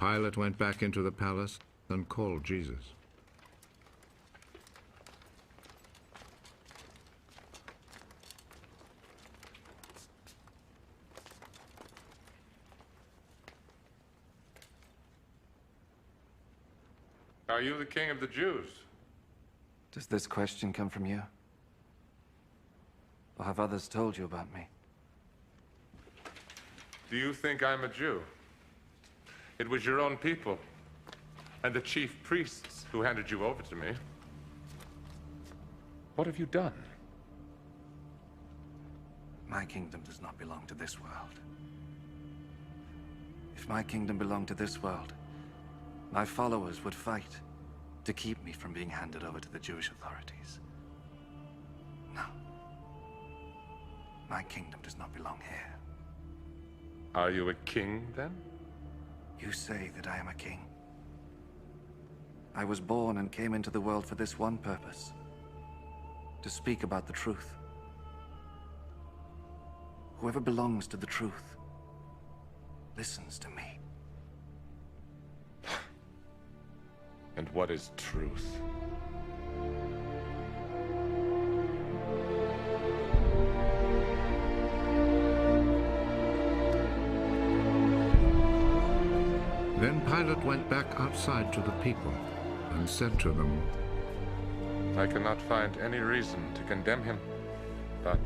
Pilate went back into the palace and called Jesus. Are you the king of the Jews? Does this question come from you? Or have others told you about me? Do you think I'm a Jew? It was your own people and the chief priests who handed you over to me. What have you done? My kingdom does not belong to this world. If my kingdom belonged to this world, my followers would fight to keep me from being handed over to the Jewish authorities. No. My kingdom does not belong here. Are you a king, then? You say that I am a king. I was born and came into the world for this one purpose: to speak about the truth. Whoever belongs to the truth listens to me. And what is truth? Then Pilate went back outside to the people and said to them, I cannot find any reason to condemn him, but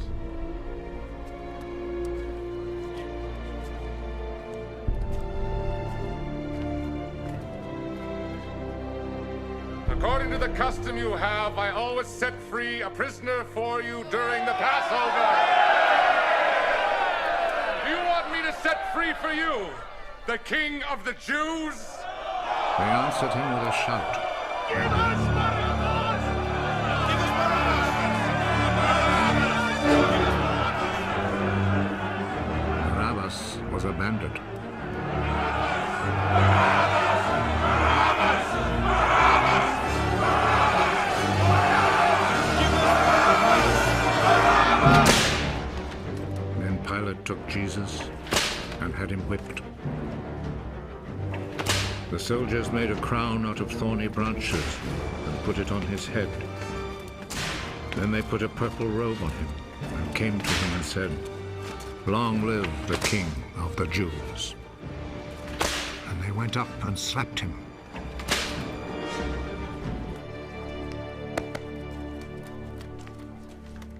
according to the custom you have, I always set free a prisoner for you during the Passover. Do you want me to set free for you the King of the Jews? They answered him with a shout. Give us Barabbas! Give us Barabbas was a bandit. Then Pilate took Jesus and had him whipped. The soldiers made a crown out of thorny branches and put it on his head. Then they put a purple robe on him and came to him and said, Long live the King of the Jews. And they went up and slapped him.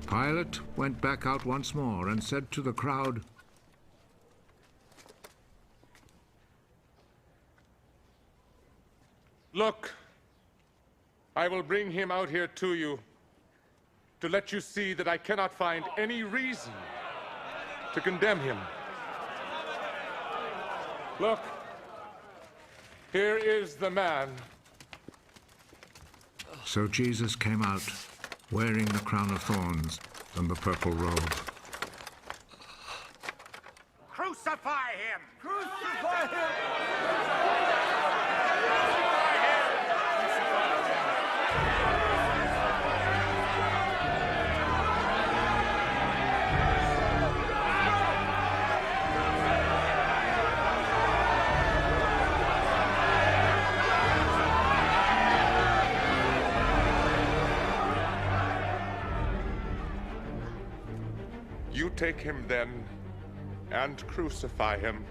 Pilate went back out once more and said to the crowd, Look, I will bring him out here to you to let you see that I cannot find any reason to condemn him. Look, here is the man. So Jesus came out, wearing the crown of thorns and the purple robe. Crucify him! Crucify him! You take him then and crucify him.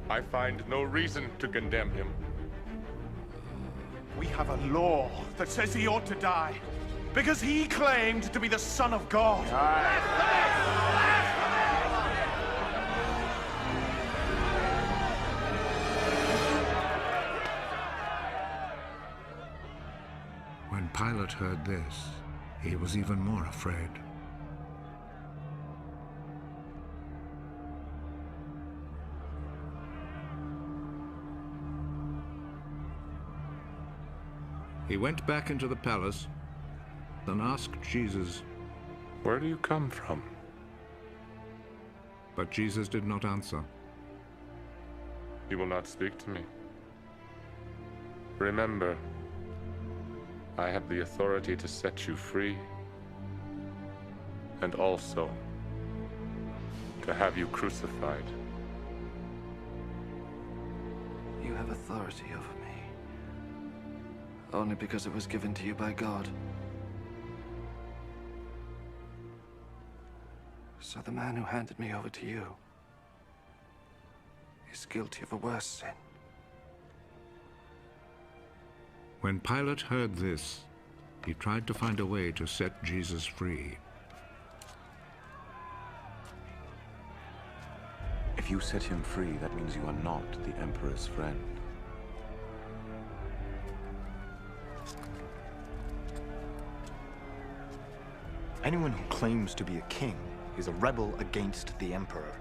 I find no reason to condemn him. We have a law that says he ought to die because he claimed to be the Son of God. When Pilate heard this, he was even more afraid. He went back into the palace and asked Jesus, Where do you come from? but Jesus did not answer. You will not speak to me. Remember, I have the authority to set you free and also to have you crucified. You have authority over me. Only because it was given to you by God. So the man who handed me over to you is guilty of a worse sin. When Pilate heard this, he tried to find a way to set Jesus free. If you set him free, that means you are not the Emperor's friend. Anyone who claims to be a king is a rebel against the Emperor.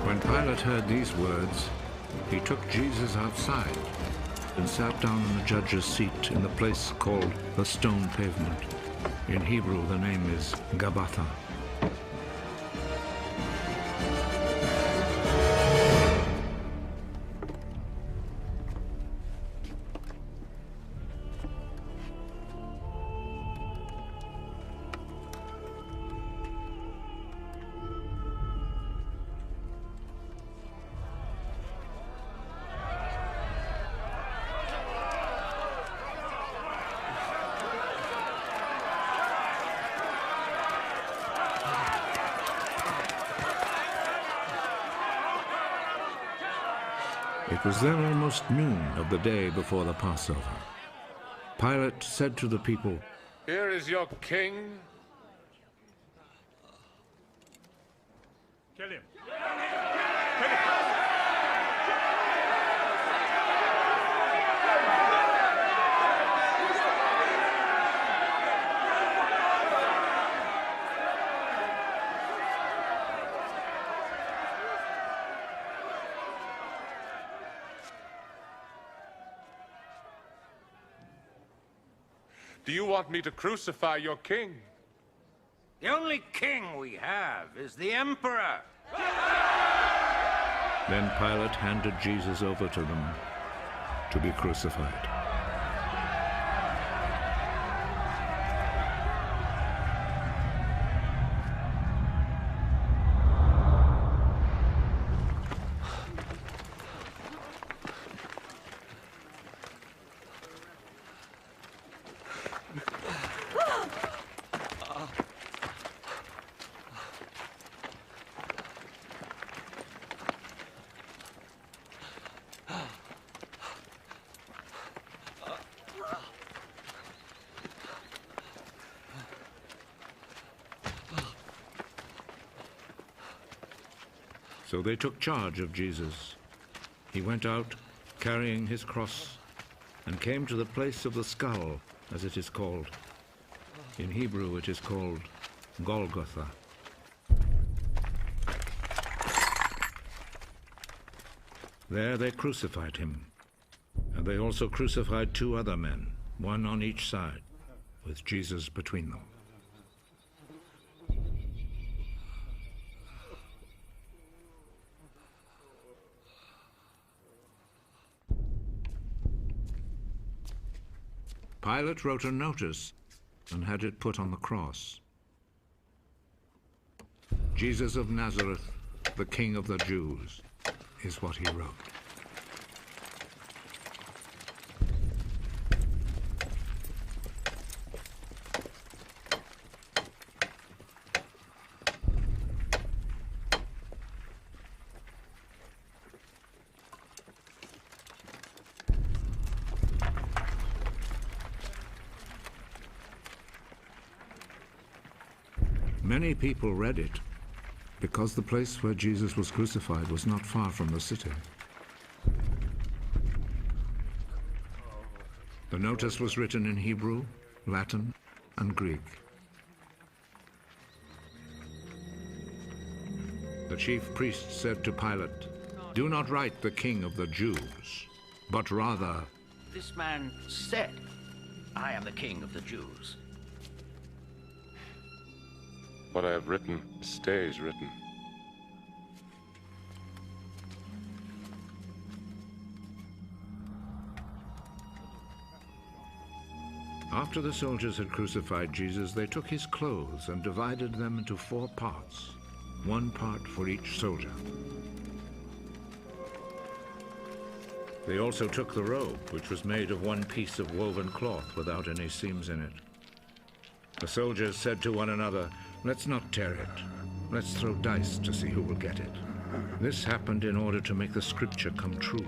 When Pilate heard these words, he took Jesus outside and sat down on the judge's seat in the place called the Stone Pavement. In Hebrew, the name is Gabbatha. It was then almost noon of the day before the Passover. Pilate said to the people, Here is your king. Kill him. Do you want me to crucify your king? The only king we have is the Emperor. Then Pilate handed Jesus over to them to be crucified. So they took charge of Jesus. He went out, carrying his cross, and came to the place of the skull, as it is called. In Hebrew, it is called Golgotha. There they crucified him, and they also crucified two other men, one on each side, with Jesus between them. Pilate wrote a notice and had it put on the cross. Jesus of Nazareth, the King of the Jews, is what he wrote. Many people read it because the place where Jesus was crucified was not far from the city. The notice was written in Hebrew, Latin, and Greek. The chief priest said to Pilate, "Do not write the King of the Jews, but rather..." This man said, "I am the King of the Jews." What I have written stays written. After the soldiers had crucified Jesus, they took his clothes and divided them into 4 parts, 1 part for each soldier. They also took the robe, which was made of 1 piece of woven cloth without any seams in it. The soldiers said to one another, "Let's not tear it. Let's throw dice to see who will get it." This happened in order to make the scripture come true.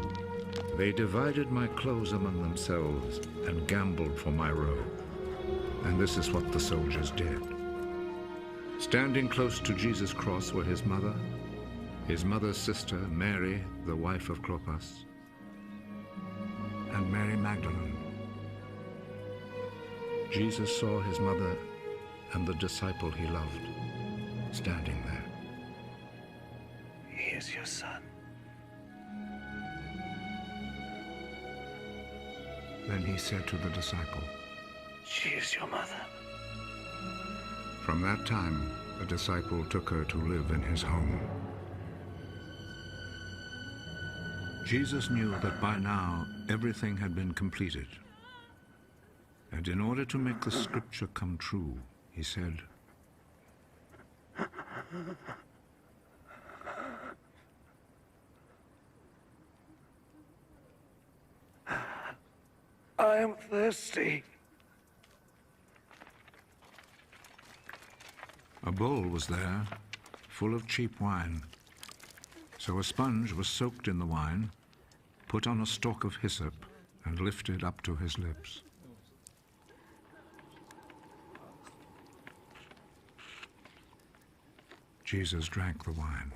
They divided my clothes among themselves and gambled for my robe. And this is what the soldiers did. Standing close to Jesus' cross were his mother's sister, Mary, the wife of Clopas, and Mary Magdalene. Jesus saw his mother and the disciple he loved standing there. He is your son. Then he said to the disciple, She is your mother. From that time, the disciple took her to live in his home. Jesus knew that by now everything had been completed. And in order to make the scripture come true, he said, I am thirsty. A bowl was there, full of cheap wine. So a sponge was soaked in the wine, put on a stalk of hyssop, and lifted up to his lips. Jesus drank the wine.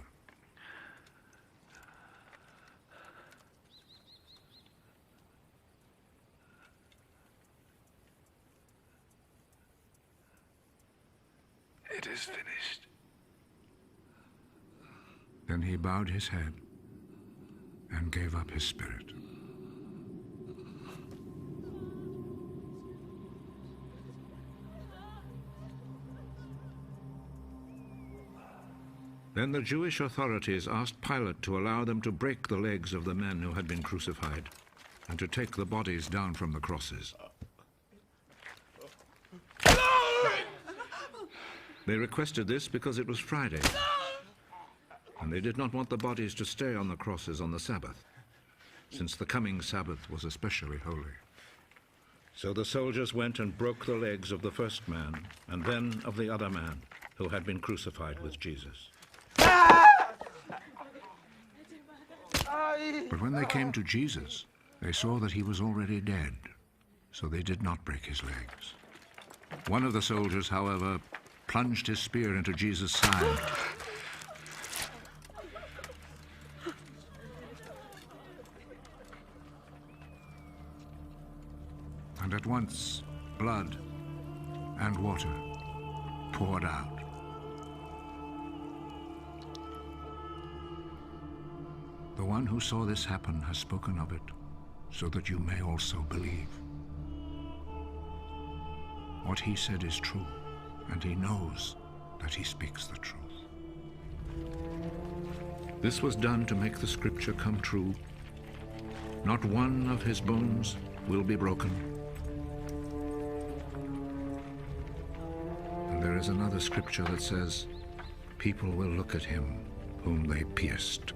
It is finished. Then he bowed his head and gave up his spirit. Then the Jewish authorities asked Pilate to allow them to break the legs of the men who had been crucified and to take the bodies down from the crosses. They requested this because it was Friday, and they did not want the bodies to stay on the crosses on the Sabbath, since the coming Sabbath was especially holy. So the soldiers went and broke the legs of the first man, and then of the other man who had been crucified with Jesus. But when they came to Jesus, they saw that he was already dead, so they did not break his legs. One of the soldiers, however, plunged his spear into Jesus' side. And at once, blood and water poured out. The one who saw this happen has spoken of it, so that you may also believe. What he said is true, and he knows that he speaks the truth. This was done to make the scripture come true. Not one of his bones will be broken. And there is another scripture that says, people will look at him whom they pierced.